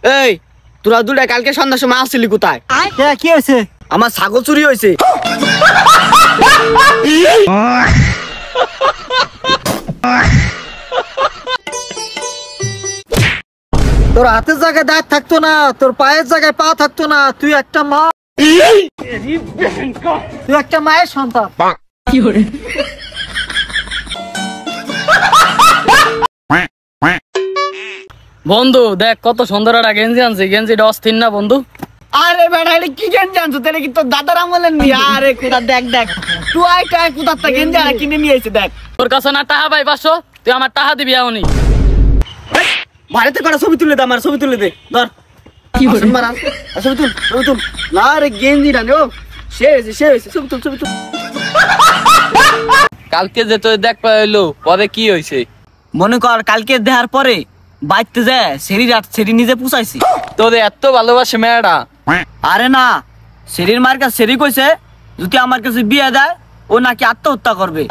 এই তোরা দুটা কালকে সন্ধ্যার সময় আসছিলি কোথায়? কি হয়েছে? আমার ছাগল চুরি হয়েছে। তোর হাতের জায়গায় দাঁত থাকতো না, তোর পায়ের জায়গায় পা থাকতো না, তুই একটা মা, তুই একটা মায়ের সন্তান। বন্ধু দেখ কত সুন্দর একটা গেঞ্জি আনছি, গেঞ্জিটা অস্থির না বন্ধু? আরে বেটা এটা কি গেঞ্জি আনছো? তাহলে কি তোর দাদার আমলের নি? আরে কোথা দেখ দেখ টুয়াই টুয়াই কোথা গেঞ্জি আর কিনে নিয়ে এসে দেখ। তোর কাছে না টাকা পাই 500, তুই আমার টাকা দিবি এখনই। বাড়িতে কটা ছবি তুলে দে, আমার ছবি তুলে দে। ধর ছবি তুল, ছবি তুল। না রে গেঞ্জিটা নে, ও সে হয়েছে, ছবি তুল, ছবি তুল। কালকে যে তুই দেখ পাইলো পরে কি হয়েছে? মনে কর কালকে দেখার পরে বাইতে যায় সেরি নিজে পুষাইছি। তোর এত ভালোবাসে মেয়েটা? আরে না, সেরির মার কাছে সেরি কইছে যদি আমার কাছে বিয়ে দেয় ও নাকি আত্মহত্যা করবে।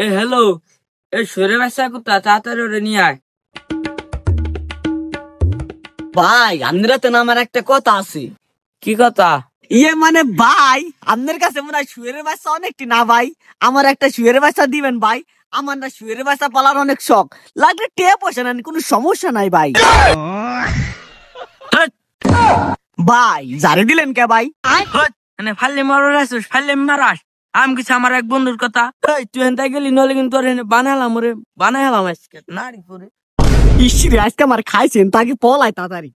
এ হ্যালো, এই সরে বাসা কোথা, তাড়াতাড়ি ওরে নিয়ে আয়। ভাই আপনারাতে না আমার একটা কথা আছে। কি কথা? ইয়ে মানে ভাই আপনার কাছে মনে হয় শুয়ের বাচ্চা অনেকটি না ভাই, আমার একটা শুয়ের বাচ্চা দিবেন ভাই। আমার না শুয়ের বাচ্চা পালার অনেক শখ, লাগলে টেয়া পয়সা নেন, কোনো সমস্যা নাই ভাই। ভাই জারে দিলেন কে ভাই? মানে ফাললে মারাস, ফাললে মারাস। আমি কিছু আমার এক বন্ধুর কথা, তুই এনতে গেলি নলে কিন্তু তোর বানালাম ওরে, বানালাম আজকে নারী করে। ইসরে আজকে আমার খাইছেন তাকে পলাই তাড়াতাড়ি।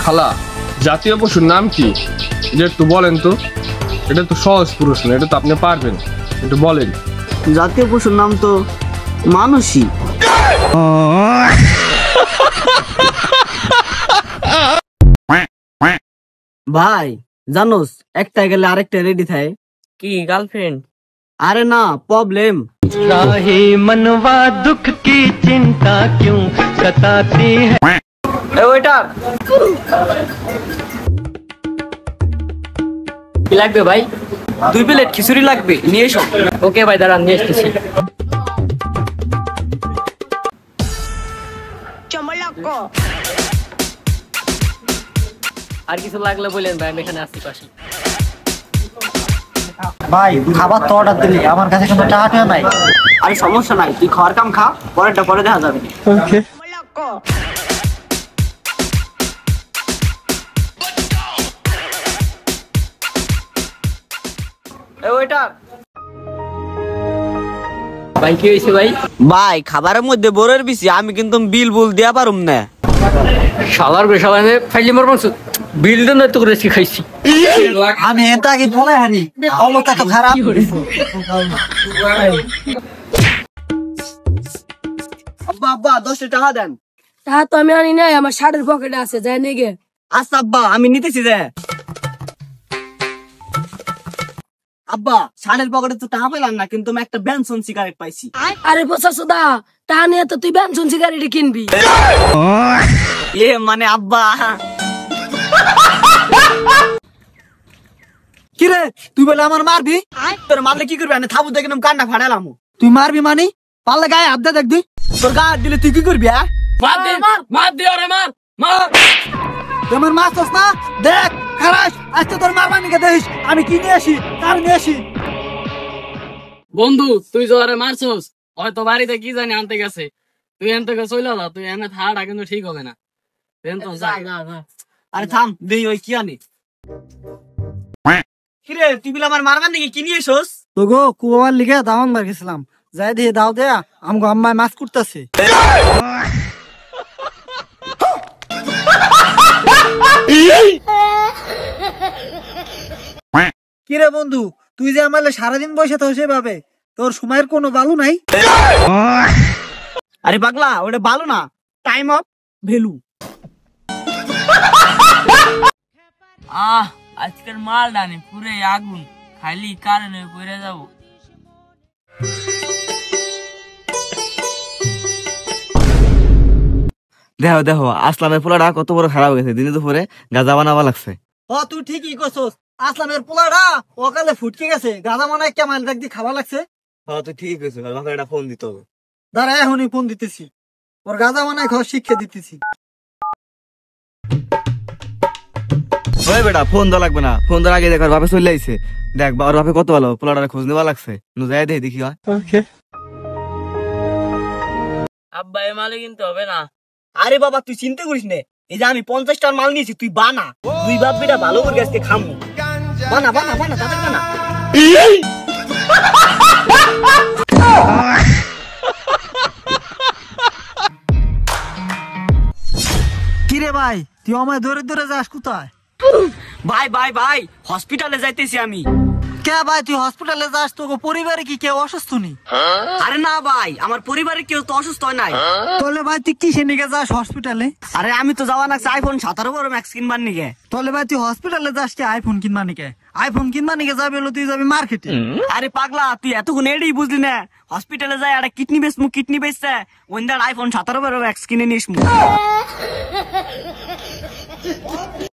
খালা, জাতীয় পশুর নাম কি? এটা একটু বলেন তো। এটা তো সহজ প্রশ্ন, এটা তো আপনি পারবেন, একটু বলেন। জাতীয় পশুর নাম তো মানুষই। ভাই জানোস একটা গেলে আরেকটা রেডি থাকে। কি গার্লফ্রেন্ড? আরে না, প্রবলেম। राहे मनवा दुख की चिंता क्यों सताती है। এ ওইটার কি লাগবে ভাই? 2 প্লেট খিচুড়ি লাগবে, নিয়ে এসো। ওকে ভাই দাঁড়ান, নিয়ে আসতেছি। আর কিছু লাগলে বলেন ভাই, আমি এখানে আসছি পাশে। ভাই খাবার তো অর্ডার দিলি, আমার কাছে কিন্তু টাকা নাই। আরে সমস্যা নাই, তুই খাওয়ার কাম খা, পরেরটা পরে দেখা যাবে। ভাই কি হয়েছে ভাই? ভাই খাবারের মধ্যে বোরের বেশি, আমি কিন্তু বিল বুল দিয়া পারুম না। শালার বে শালা নে ফাইলি মারবান, বিল দেন তো করে খাইছি আমি এটা আগে বলে হারি, অবস্থা তো খারাপ। আব্বা আব্বা 10 টাকা দেন। টাকা তো আমি আনি নাই, আমার শার্টের পকেটে আছে, যাই নেগে। আচ্ছা আব্বা আমি নিতেছি যে। আব্বা শানের পকেটে তো টাকা পেলাম না, কিন্তু আমি একটা বেনসন সিগারেট পাইছি। আরে বসা সুদা, টাকা নিয়ে তো তুই বেনসন সিগারেট কিনবি। এ মানে আব্বা। কি রে তুই বলে আমার মারবি? তোর মারলে কি করবি? আমি থাবু দেখে কান্না ফাটালাম। তুই মারবি মানে পারলে গায়ে হাত দে দেখবি। তোর গা দিলে তুই কি করবি? মার দে, মার দে ওরে, মার মার। তুই আমার মারছস না, দেখ খারাস আজকে তোর মারবানি কে দেখিস আমি কি নিয়ে আসি, কার নিয়ে আসি। বন্ধু তুই জোরে মারছস, হয়তো বাড়িতে কি জানি আনতে গেছে। তুই এন থেকে চলে যা, তুই এনে থাকাটা কিন্তু ঠিক হবে না। আরে থাম দেই ওই কি আনি। কিরে তুই বলে আমার মারবার নাকি কি নিয়ে এসোস? তো গো কুয়ার লিগে দাওয়ান মার গেছিলাম, যাই দিয়ে দাও দেয়া আমগো আম্মায় মাছ করতেছে। কিরে বন্ধু তুই যে আমার সারাদিন বসে তো সেভাবে, তোর সময়ের কোনো ভালো নাই? আরে পাগলা ওটা ভালো না, টাইম অফ ভ্যালু। আজকের মাল ডানি পুরে আগুন, খালি কারণে পড়ে যাবো। দেখো দেখো আসলামের পোলাটা কত বড় খারাপ গেছে, দিনে দুপুরে গাঁজা বানাবা লাগছে। ও তুই ঠিকই কইছস, আসলামের পোলাটা ওকালে ফুটকে গেছে, গাঁদা মনে কেমন দেখ দি খাওয়া লাগছে। হ্যাঁ তুই ঠিক আছে, আমাকে একটা ফোন দিতে হবে। দাঁড়া এখনই ফোন দিতেছি, ওর গাঁজা বানায় খাওয়া শিক্ষা দিতেছি। ওই বেটা ফোন দেওয়া লাগবে না, ফোন দেওয়ার আগে দেখ ওর বাপে চলে আইছে। দেখ ওর বাপে কত ভালো, পোলাটার খোঁজ নেওয়া লাগছে, যাই দেখি দেখি হয়। আব্বা এ মালে কিনতে হবে না। আরে বাবা তুই চিন্তা করিস নে, এই যে আমি 50 টাকার মাল নিয়েছি, তুই বানা, দুই বাপ বেটা ভালো করে আজকে খামু। বানা বানা বানা তাদের বানা। কিরে ভাই তুই আমায় ধরে ধরে যাস কোথায়? ভাই ভাই ভাই হসপিটালে যাইতেছি আমি। কে ভাই তুই হসপিটালে যাস, তোকে পরিবারে কি কেউ অসুস্থ নি? আরে না ভাই, আমার পরিবারে কেউ তো অসুস্থ হয় নাই। তাহলে ভাই তুই কিসে নিকে যাস হসপিটালে? আরে আমি তো যাওয়া নাকছে iPhone 17 Pro Max কিনবার নিকে। তাহলে ভাই তুই হসপিটালে যাস কি আইফোন কিনবা নিকে? আইফোন কিনবা নিকে যাবি হলো তুই যাবি মার্কেটে। আরে পাগলা তুই এতক্ষণ এটাই বুঝলি না, হসপিটালে যাই একটা কিডনি বেচমু, কিডনি বেচছে ওইন্দার iPhone 17 Pro Max কিনে নিস।